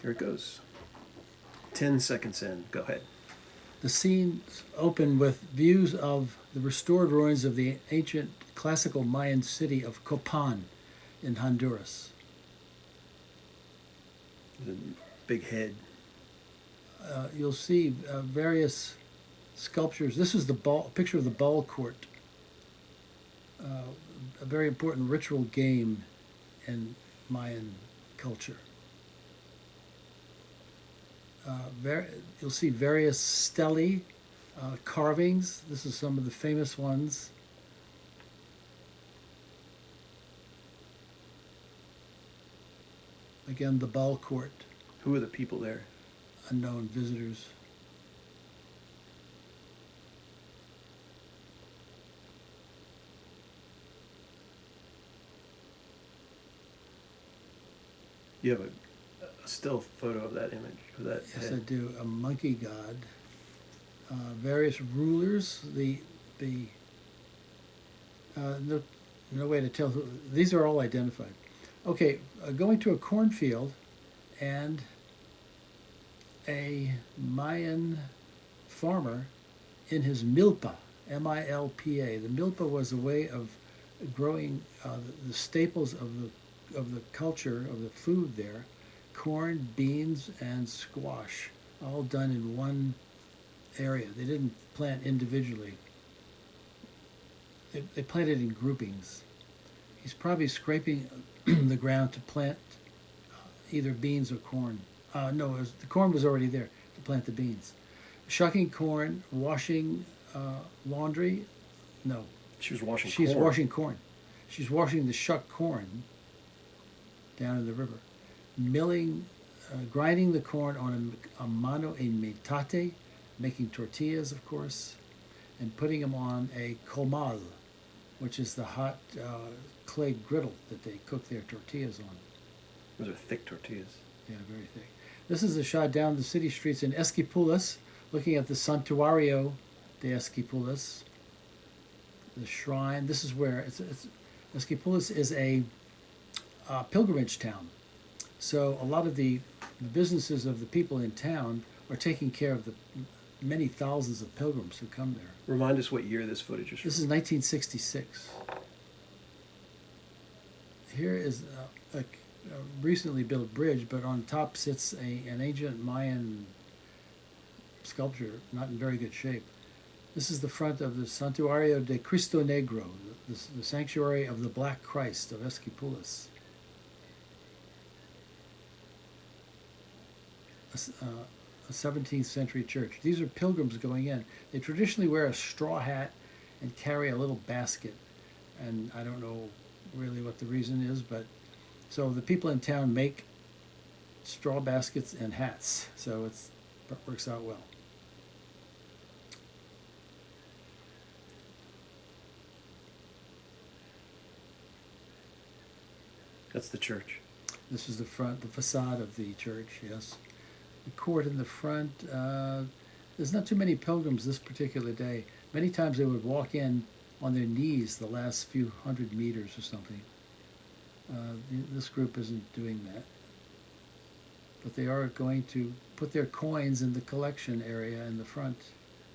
Here it goes. 10 seconds in. Go ahead. The scenes open with views of the restored ruins of the ancient classical Mayan city of Copan in Honduras. The big head. You'll see various sculptures. This is the picture of the ball court, a very important ritual game in Mayan culture. You'll see various stelae, carvings. This is some of the famous ones. Again, the ball court, Who are the people there? unknown visitors. You have a still photo of that image, of that Yes, head. I do. A monkey god. Various rulers. No way to tell who. These are all identified. Okay, going to a cornfield, and a Mayan farmer in his milpa, M-I-L-P-A. The milpa was a way of growing the staples of the culture of the food there: corn, beans, and squash, all done in one area. They didn't plant individually. They planted in groupings. He's probably scraping the ground to plant either beans or corn. No, the corn was already there to plant the beans. Shucking corn, washing laundry. No, She was washing she's corn. washing corn. She's washing the shucked corn down in the river. Milling, grinding the corn on a mano en metate, making tortillas, of course, and putting them on a comal, which is the hot clay griddle that they cook their tortillas on. Those are thick tortillas. Yeah, very thick. This is a shot down the city streets in Esquipulas, looking at the Santuario de Esquipulas, the shrine. This is where Esquipulas is a pilgrimage town. So a lot of the businesses of the people in town are taking care of the many thousands of pilgrims who come there. Remind us what year this footage is from. This is 1966. Here is a recently built bridge, but on top sits an ancient Mayan sculpture, not in very good shape. This is the front of the Santuario de Cristo Negro, the sanctuary of the Black Christ of Esquipulas. A 17th century church. These are pilgrims going in. They traditionally wear a straw hat and carry a little basket. And I don't know really what the reason is, but so the people in town make straw baskets and hats. So it works out well. That's the church. This is the facade of the church, yes. The court in the front. There's not too many pilgrims this particular day. Many times they would walk in on their knees the last few hundred meters or something. This group isn't doing that. But they are going to put their coins in the collection area in the front,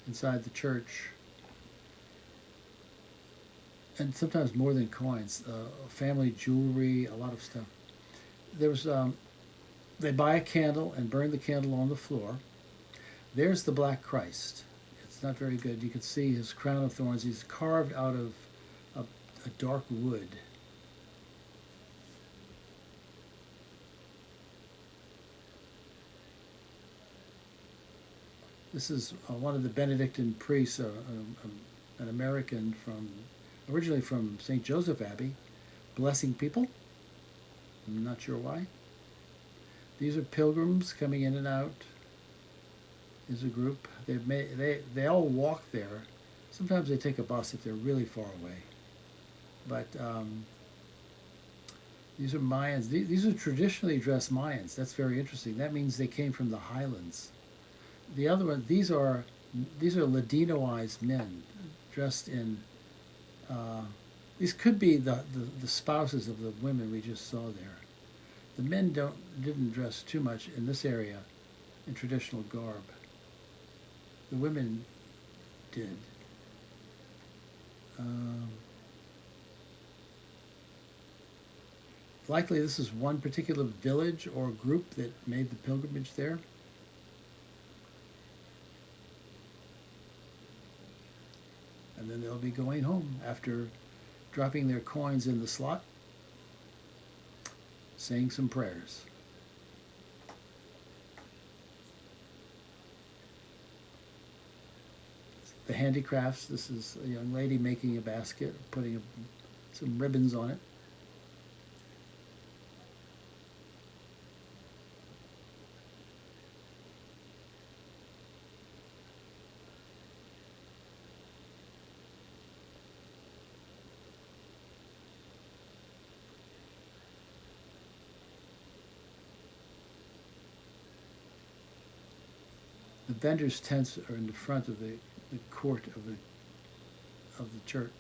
inside the church. And sometimes more than coins, family jewelry, a lot of stuff. They buy a candle and burn the candle on the floor. There's the Black Christ. It's not very good. You can see his crown of thorns. He's carved out of a dark wood. This is one of the Benedictine priests, an American originally from St. Joseph Abbey, blessing people. I'm not sure why. These are pilgrims coming in and out. There's a group. They all walk there. Sometimes they take a bus if they're really far away. But these are Mayans. These are traditionally dressed Mayans. That's very interesting. That means they came from the highlands. The other one, these are Ladinoized men dressed in. These could be the spouses of the women we just saw there. The men didn't dress too much in this area in traditional garb. The women did. Likely this is one particular village or group that made the pilgrimage there. And then they'll be going home after dropping their coins in the slot, saying some prayers. The handicrafts, this is a young lady making a basket, putting some ribbons on it. The vendors' tents are in the front of the court of the church.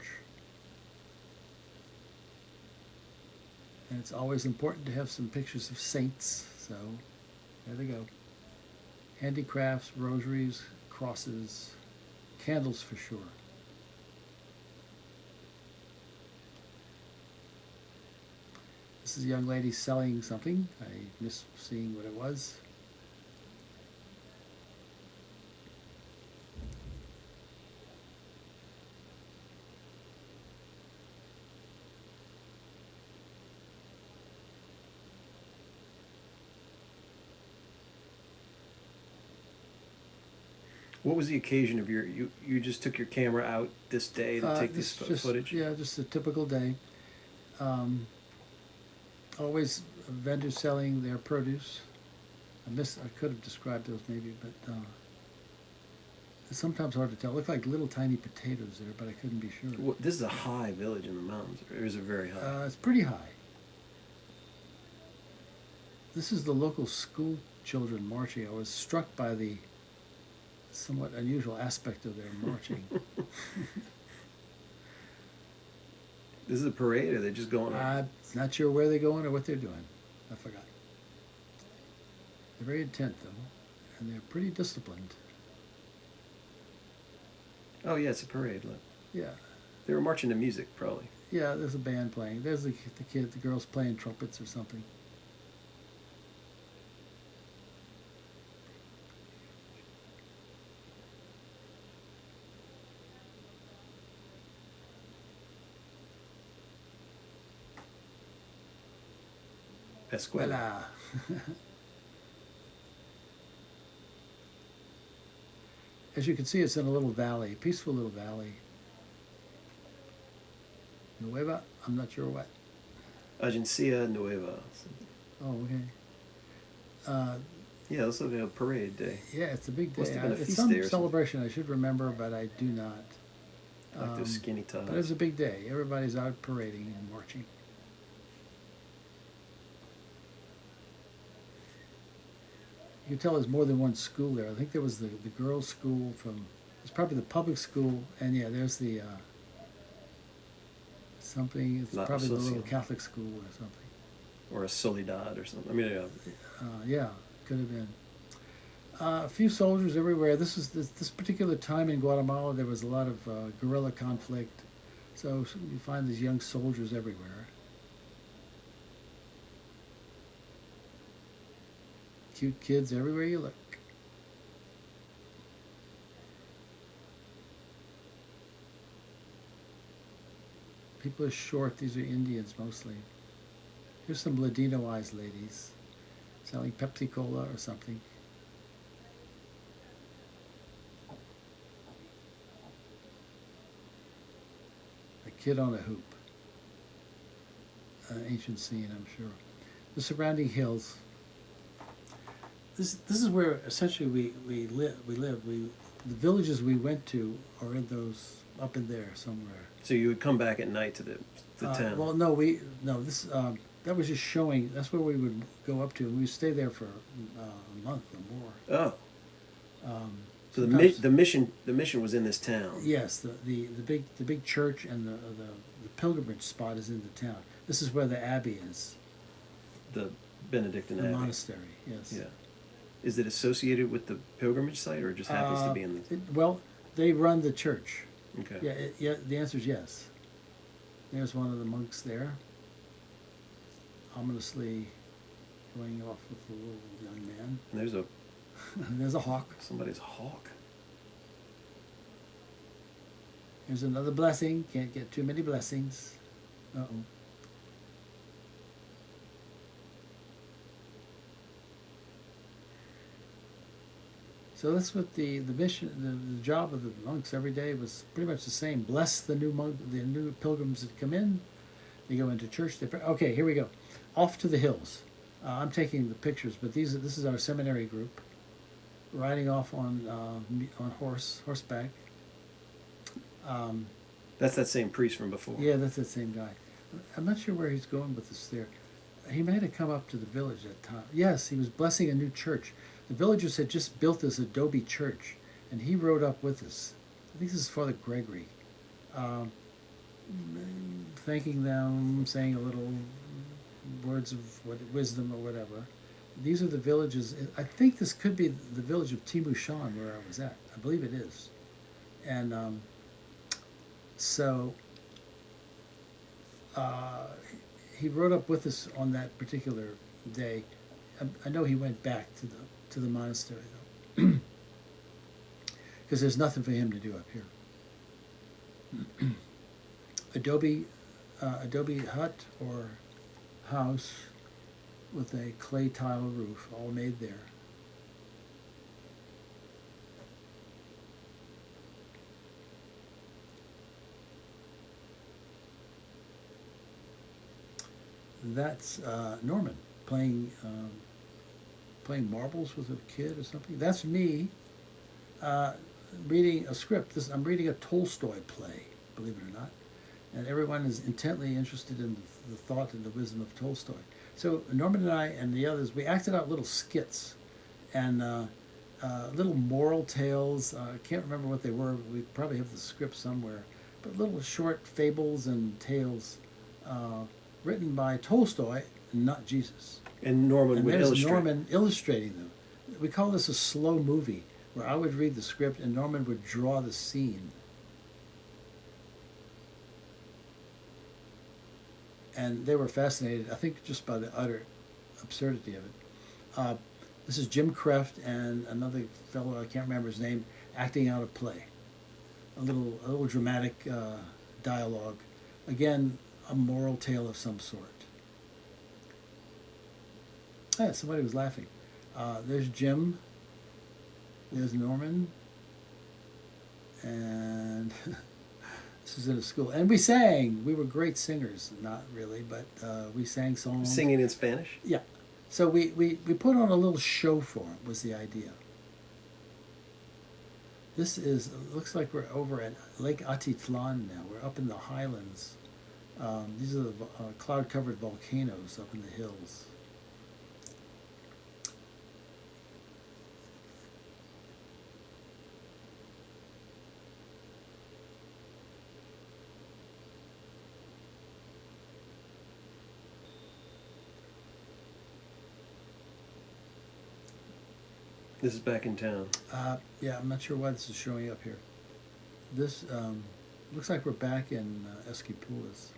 And it's always important to have some pictures of saints, so there they go. Handicrafts, rosaries, crosses, candles for sure. This is a young lady selling something. I missed seeing what it was. What was the occasion of you just took your camera out this day to take this footage? Yeah, just a typical day. Always vendors selling their produce. I could have described those maybe, but it's sometimes hard to tell. It looked like little tiny potatoes there, but I couldn't be sure. Well, this is a high village in the mountains, or is it very high? It's pretty high. This is the local school children marching. I was struck by the somewhat unusual aspect of their marching. This is a parade, or they're just going on? I'm not sure where they're going or what they're doing. I forgot. They're very intent, though, and they're pretty disciplined. Oh, yeah, it's a parade. Look. Yeah. They were marching to music, probably. Yeah, there's a band playing. There's the girls playing trumpets or something. Escuela. Voila. As you can see, it's in a little valley, peaceful little valley. Nueva, I'm not sure what. Agencia Nueva. Oh, okay. Yeah, this looks like a parade day. Yeah, it's a big day. Must have been a It's feast some day or celebration I should remember, but I do not. Like those skinny ties. But it's a big day. Everybody's out parading and marching. You can tell there's more than one school there. I think there was the girls' school it's probably the public school, and yeah, there's the something, it's La probably the little Asocia. Catholic school or something. Or a Soledad or something. I mean, Yeah, could have been. A few soldiers everywhere. This particular time in Guatemala, there was a lot of guerrilla conflict, so you find these young soldiers everywhere. Cute kids everywhere you look. People are short. These are Indians mostly. Here's some Ladino-eyes ladies selling Pepsi Cola or something. A kid on a hoop. An ancient scene, I'm sure. The surrounding hills. This is where essentially we live. The villages we went to are in those up in there somewhere. so you would come back at night to the town. Well, this that was just showing. That's where we would go up to, and we'd stay there for a month or more. Oh. So the mission was in this town. Yes, the big church and the pilgrimage spot is in the town. This is where the abbey is. The Benedictine The Abbey. monastery, yes. Yeah. Is it associated with the pilgrimage site, or it just happens to be in the? Well, they run the church. Okay. Yeah, the answer is yes. There's one of the monks there, ominously going off with the little young man. And there's a There's a hawk. somebody's hawk. Here's another blessing. Can't get too many blessings. Uh-oh. So that's what the mission, the job of the monks every day was pretty much the same. Bless the new pilgrims that come in. They go into church. They pray. Okay, here we go. Off to the hills. I'm taking the pictures, but this is our seminary group, riding off on horseback. That's that same priest from before. Yeah, that's the same guy. I'm not sure where he's going with this there. He might have come up to the village at time. Yes, he was blessing a new church. The villagers had just built this adobe church, and he rode up with us. I think this is Father Gregory. Thanking them, saying a little words of wisdom or whatever. These are the villages. I think this could be the village of Timushan where I was at. I believe it is. And so he rode up with us on that particular day. I know he went back to the monastery though, because there's nothing for him to do up here. Adobe hut or house with a clay tile roof, all made there. That's Norman playing marbles with a kid or something. That's me reading a script. I'm reading a Tolstoy play, believe it or not. And everyone is intently interested in the thought and the wisdom of Tolstoy. So Norman and I and the others, we acted out little skits and little moral tales. I can't remember what they were. We probably have the script somewhere. But little short fables and tales written by Tolstoy, not Jesus. And Norman would illustrate. Norman illustrating them. We call this a slow movie, where I would read the script and Norman would draw the scene. And they were fascinated, I think, just by the utter absurdity of it. This is Jim Kreft and another fellow, I can't remember his name, acting out a play. A little dramatic dialogue. Again, a moral tale of some sort. Yeah, somebody was laughing. There's Jim. There's Norman. And this is in a school. And we sang. We were great singers. Not really, but we sang songs. Singing in Spanish? Yeah. So we put on a little show for him, was the idea. This looks like we're over at Lake Atitlan now. We're up in the highlands. These are the cloud-covered volcanoes up in the hills. This is back in town. Yeah, I'm not sure why this is showing up here. This looks like we're back in Esquipulas.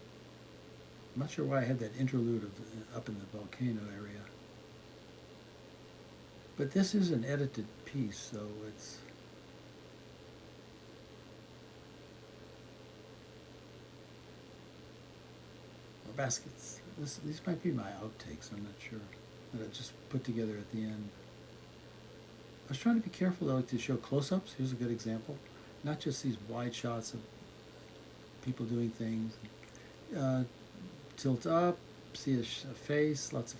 I'm not sure why I had that interlude up in the volcano area. But this is an edited piece, so it's... Or baskets. These might be my outtakes, I'm not sure. That I just put together at the end. I was trying to be careful, though, to show close-ups. Here's a good example. Not just these wide shots of people doing things. Tilt up, see a face, lots of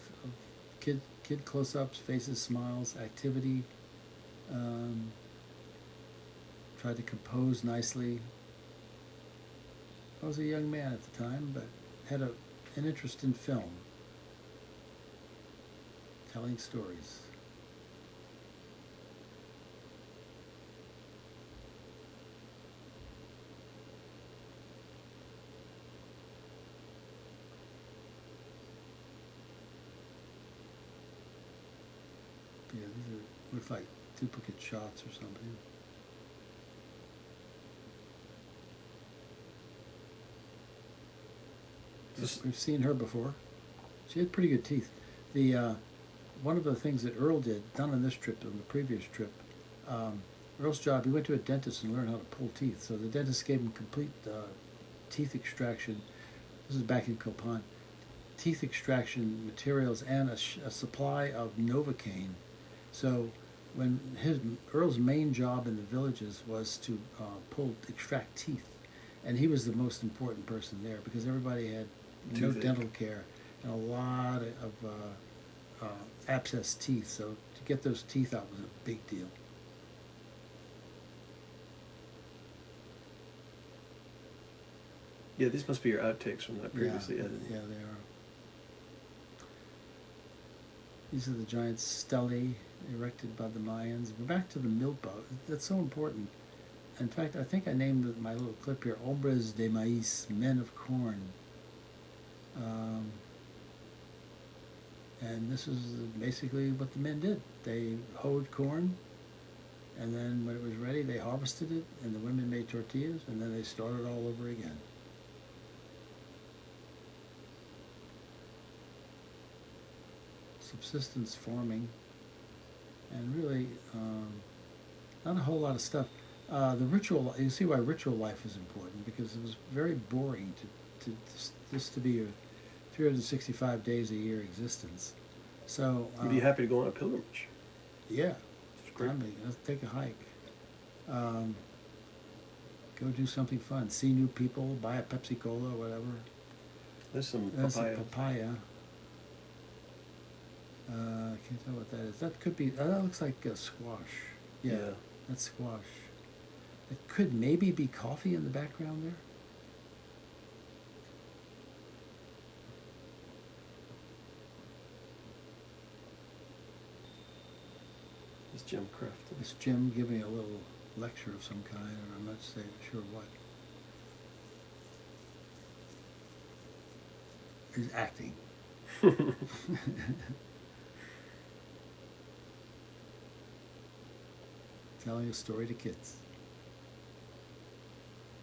kid close-ups, faces, smiles, activity. Tried to compose nicely. I was a young man at the time, but had an interest in film, telling stories. Looks like duplicate shots or something. We've seen her before. She had pretty good teeth. The one of the things that Earl did, not on this trip, but on the previous trip, Earl's job, he went to a dentist and learned how to pull teeth. So the dentist gave him complete teeth extraction. This is back in Copan. Teeth extraction materials and a supply of Novocaine. So when Earl's main job in the villages was to extract teeth, and he was the most important person there because everybody had no dental care and a lot of abscessed teeth. So to get those teeth out was a big deal. Yeah, these must be your outtakes from that previously edited. Yeah, they are. These are the giant stelae erected by the Mayans. We're back to the milpa. That's so important. In fact, I think I named my little clip here, Hombres de Maíz, men of corn. And this is basically what the men did. They hoed corn, and then when it was ready, they harvested it, and the women made tortillas, and then they started all over again. Subsistence farming, and really not a whole lot of stuff. The ritual, you see why ritual life is important, because it was very boring to be a 365 days a year existence. So you'd be happy to go on a pilgrimage. Yeah, it's great. Let's take a hike. Go do something fun. See new people. Buy a Pepsi Cola, whatever. There's some papaya. I can't tell what that is. That could be. That looks like a squash. Yeah, that's squash. It could maybe be coffee in the background there. It's Jim Kraft. It's Jim giving a little lecture of some kind, and I'm not sure what. He's acting. Telling a story to kids.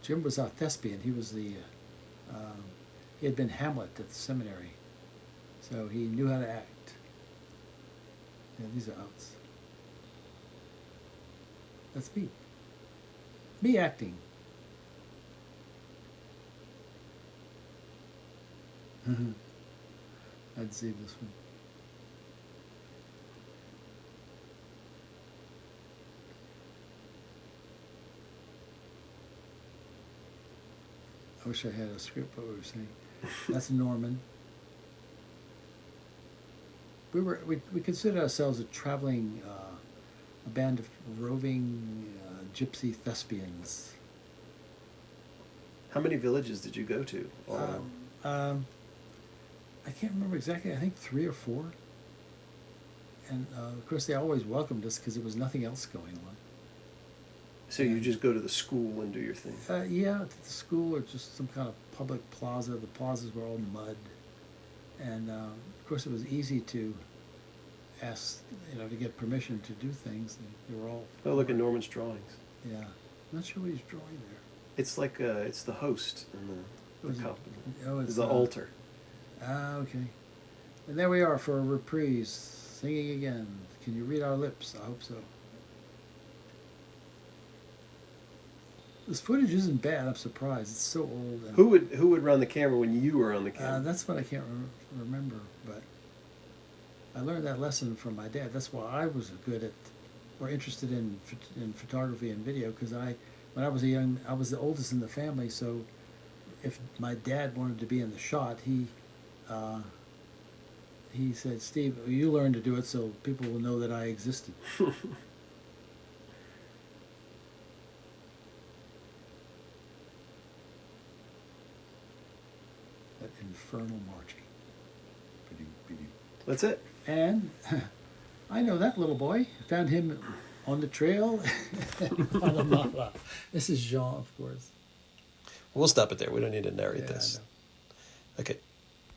Jim was a thespian. He was he had been Hamlet at the seminary, so he knew how to act. Yeah, these are outs. That's me. Me acting. I'd see this one. I wish I had a script what we were saying. That's Norman. We consider ourselves a traveling a band of roving gypsy thespians. How many villages did you go to? I can't remember exactly. I think 3 or 4. And of course, they always welcomed us because there was nothing else going on. So you just go to the school and do your thing? Yeah, to the school or just some kind of public plaza. The plazas were all mud. And of course, it was easy to ask, to get permission to do things. They were all... Oh, look at Norman's drawings. Yeah. I'm not sure what he's drawing there. It's like, it's the host and the cup. Oh, it's the altar. Okay. And there we are for a reprise. Singing again. Can you read our lips? I hope so. This footage isn't bad. I'm surprised. It's so old. And who would run the camera when you were on the camera? That's what I can't remember. But I learned that lesson from my dad. That's why I was good at, or interested in photography and video. Because when I was I was the oldest in the family. So if my dad wanted to be in the shot, he said, "Steve, you learn to do it so people will know that I existed." That infernal marching. That's it. And I know that little boy. Found him on the trail in Guatemala. This is Jean, of course. We'll stop it there. We don't need to narrate this. Okay.